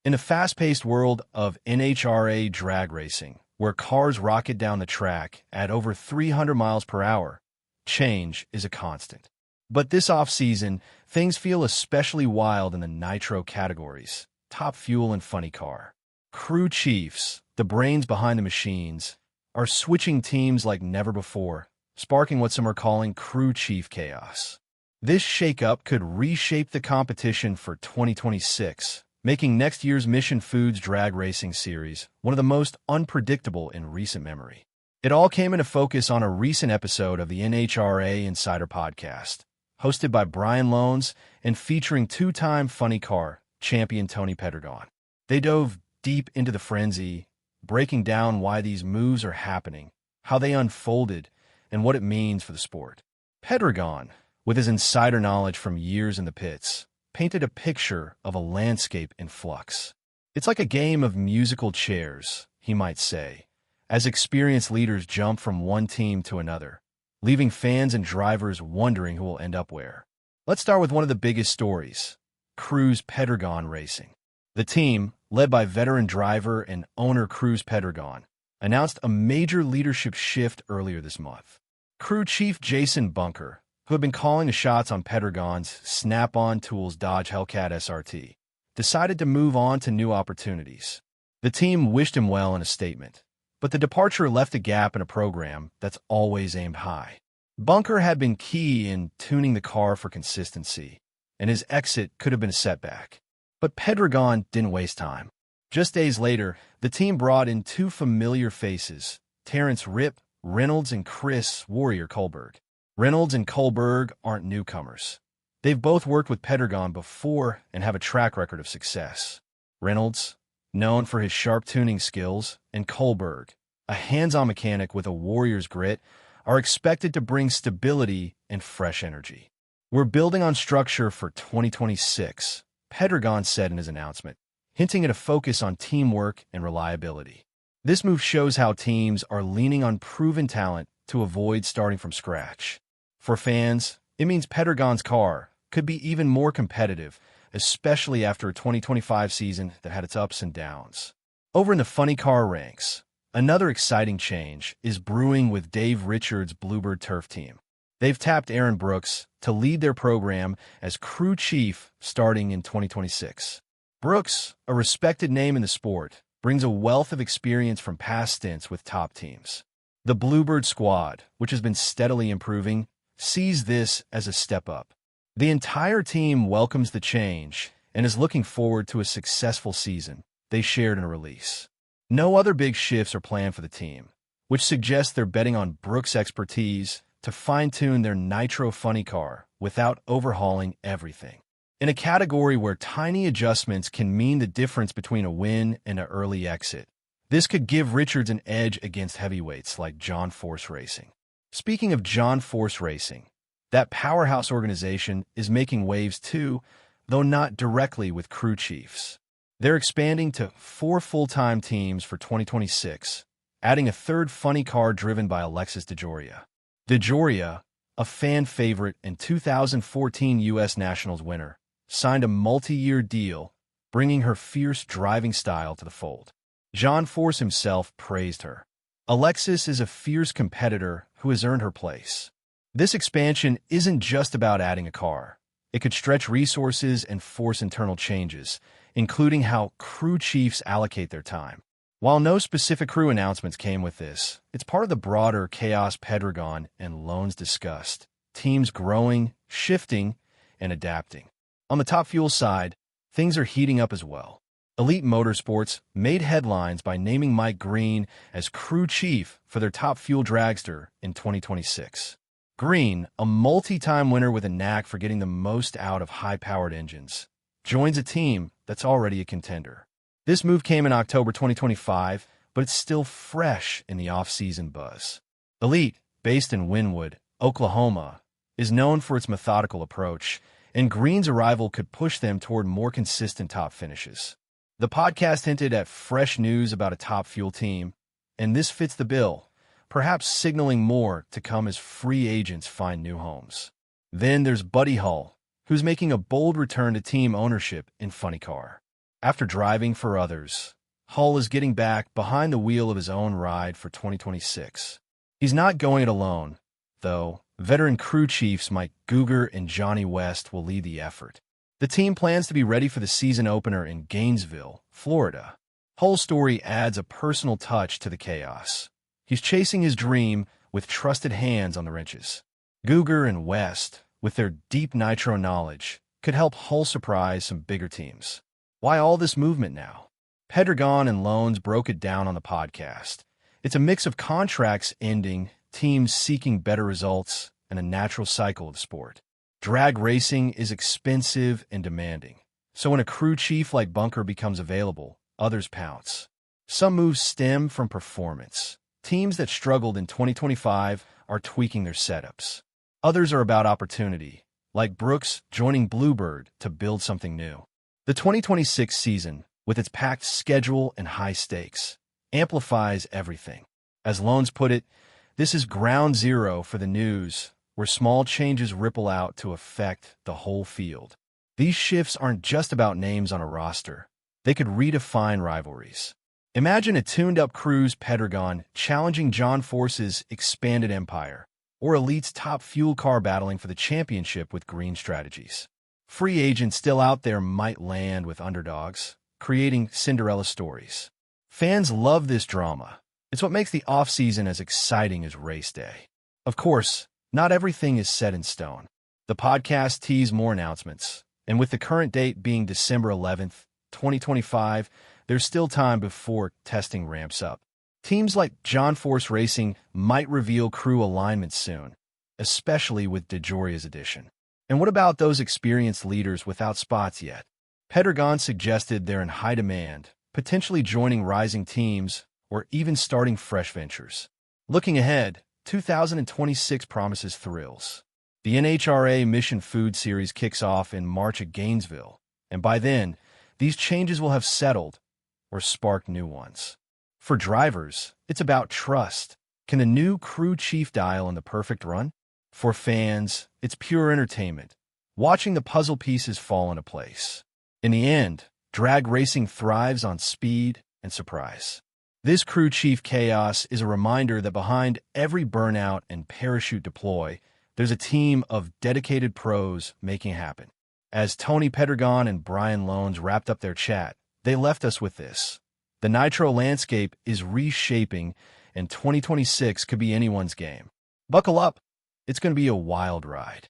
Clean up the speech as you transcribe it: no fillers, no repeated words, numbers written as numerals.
In the fast-paced world of NHRA drag racing, where cars rocket down the track at over 300 miles per hour, change is a constant. But this off-season, things feel especially wild in the Nitro categories, top fuel and funny car. Crew chiefs, the brains behind the machines, are switching teams like never before, sparking what some are calling crew chief chaos. This shakeup could reshape the competition for 2026, making next year's Mission Foods drag racing series one of the most unpredictable in recent memory. It all came into focus on a recent episode of the NHRA Insider podcast, hosted by Brian Loans and featuring two-time funny car champion Cruz Pedregon. They dove deep into the frenzy, breaking down why these moves are happening, how they unfolded, and what it means for the sport. Pedregon, with his insider knowledge from years in the pits, painted a picture of a landscape in flux. It's like a game of musical chairs, he might say, as experienced leaders jump from one team to another, leaving fans and drivers wondering who will end up where. Let's start with one of the biggest stories, Cruz Pedregon Racing. The team, led by veteran driver and owner Cruz Pedregon, announced a major leadership shift earlier this month. Crew chief Jason Bunker, who had been calling the shots on Pedregon's Snap-on Tools Dodge Hellcat SRT, decided to move on to new opportunities. The team wished him well in a statement, but the departure left a gap in a program that's always aimed high. Bunker had been key in tuning the car for consistency, and his exit could have been a setback. But Pedregon didn't waste time. Just days later, the team brought in two familiar faces, Terrence "Rip" Reynolds and Chris "Warrior" Kohlberg. Reynolds and Kohlberg aren't newcomers. They've both worked with Pedregon before and have a track record of success. Reynolds, known for his sharp tuning skills, and Kohlberg, a hands-on mechanic with a warrior's grit, are expected to bring stability and fresh energy. "We're building on structure for 2026, Pedregon said in his announcement, hinting at a focus on teamwork and reliability. This move shows how teams are leaning on proven talent to avoid starting from scratch. For fans, it means Pedregon's car could be even more competitive, especially after a 2025 season that had its ups and downs. Over in the funny car ranks, another exciting change is brewing with Dave Richards' Bluebird Turf team. They've tapped Aaron Brooks to lead their program as crew chief starting in 2026. Brooks, a respected name in the sport, brings a wealth of experience from past stints with top teams. The Bluebird squad, which has been steadily improving, sees this as a step up. The entire team welcomes the change and is looking forward to a successful season, they shared in a release. No other big shifts are planned for the team, which suggests they're betting on Brooks' expertise to fine-tune their Nitro funny car without overhauling everything. In a category where tiny adjustments can mean the difference between a win and an early exit, this could give Richards an edge against heavyweights like John Force Racing. Speaking of John Force Racing, that powerhouse organization is making waves too, though not directly with crew chiefs. They're expanding to 4 full-time teams for 2026, adding a third funny car driven by Alexis DeJoria. DeJoria, a fan favorite and 2014 U.S. Nationals winner, signed a multi-year deal, bringing her fierce driving style to the fold. John Force himself praised her. Alexis is a fierce competitor who has earned her place. This expansion isn't just about adding a car. It could stretch resources and force internal changes, including how crew chiefs allocate their time. While no specific crew announcements came with this, it's part of the broader chaos Pedregon and Loans discussed. Teams growing, shifting, and adapting. On the top fuel side, things are heating up as well. Elite Motorsports made headlines by naming Mike Green as crew chief for their top fuel dragster in 2026. Green, a multi-time winner with a knack for getting the most out of high-powered engines, joins a team that's already a contender. This move came in October 2025, but it's still fresh in the off-season buzz. Elite, based in Wynwood, Oklahoma, is known for its methodical approach, and Green's arrival could push them toward more consistent top finishes. The podcast hinted at fresh news about a top fuel team, and this fits the bill, perhaps signaling more to come as free agents find new homes. Then there's Buddy Hull, who's making a bold return to team ownership in funny car. After driving for others, Hull is getting back behind the wheel of his own ride for 2026. He's not going it alone, though. Veteran crew chiefs Mike Guger and Johnny West will lead the effort. The team plans to be ready for the season opener in Gainesville, Florida. Hull's story adds a personal touch to the chaos. He's chasing his dream with trusted hands on the wrenches. Guger and West, with their deep Nitro knowledge, could help Hull surprise some bigger teams. Why all this movement now? Pedregon and Loans broke it down on the podcast. It's a mix of contracts ending, teams seeking better results, and a natural cycle of sport. Drag racing is expensive and demanding, so when a crew chief like Bunker becomes available, others pounce. Some moves stem from performance. Teams that struggled in 2025 are tweaking their setups. Others are about opportunity, like Brooks joining Bluebird to build something new. The 2026 season, with its packed schedule and high stakes, amplifies everything. As Loans put it, this is ground zero for the news, where small changes ripple out to affect the whole field. These shifts aren't just about names on a roster. They could redefine rivalries. Imagine a tuned-up Cruz Pedregon challenging John Force's expanded empire, or Elite's top fuel car battling for the championship with green strategies. Free agents still out there might land with underdogs, creating Cinderella stories. Fans love this drama. It's what makes the off-season as exciting as race day. Of course, not everything is set in stone. The podcast teased more announcements, and with the current date being December 11th, 2025, there's still time before testing ramps up. Teams like John Force Racing might reveal crew alignments soon, especially with DeJoria's addition. And what about those experienced leaders without spots yet? Pedregon suggested they're in high demand, potentially joining rising teams or even starting fresh ventures. Looking ahead, 2026 promises thrills. The NHRA Mission Food Series kicks off in March at Gainesville, and by then, these changes will have settled or sparked new ones. For drivers, it's about trust. Can the new crew chief dial in the perfect run? For fans, it's pure entertainment, watching the puzzle pieces fall into place. In the end, drag racing thrives on speed and surprise. This crew chief chaos is a reminder that behind every burnout and parachute deploy, there's a team of dedicated pros making it happen. As Tony Pedregon and Brian Loans wrapped up their chat, they left us with this. The Nitro landscape is reshaping, and 2026 could be anyone's game. Buckle up. It's going to be a wild ride.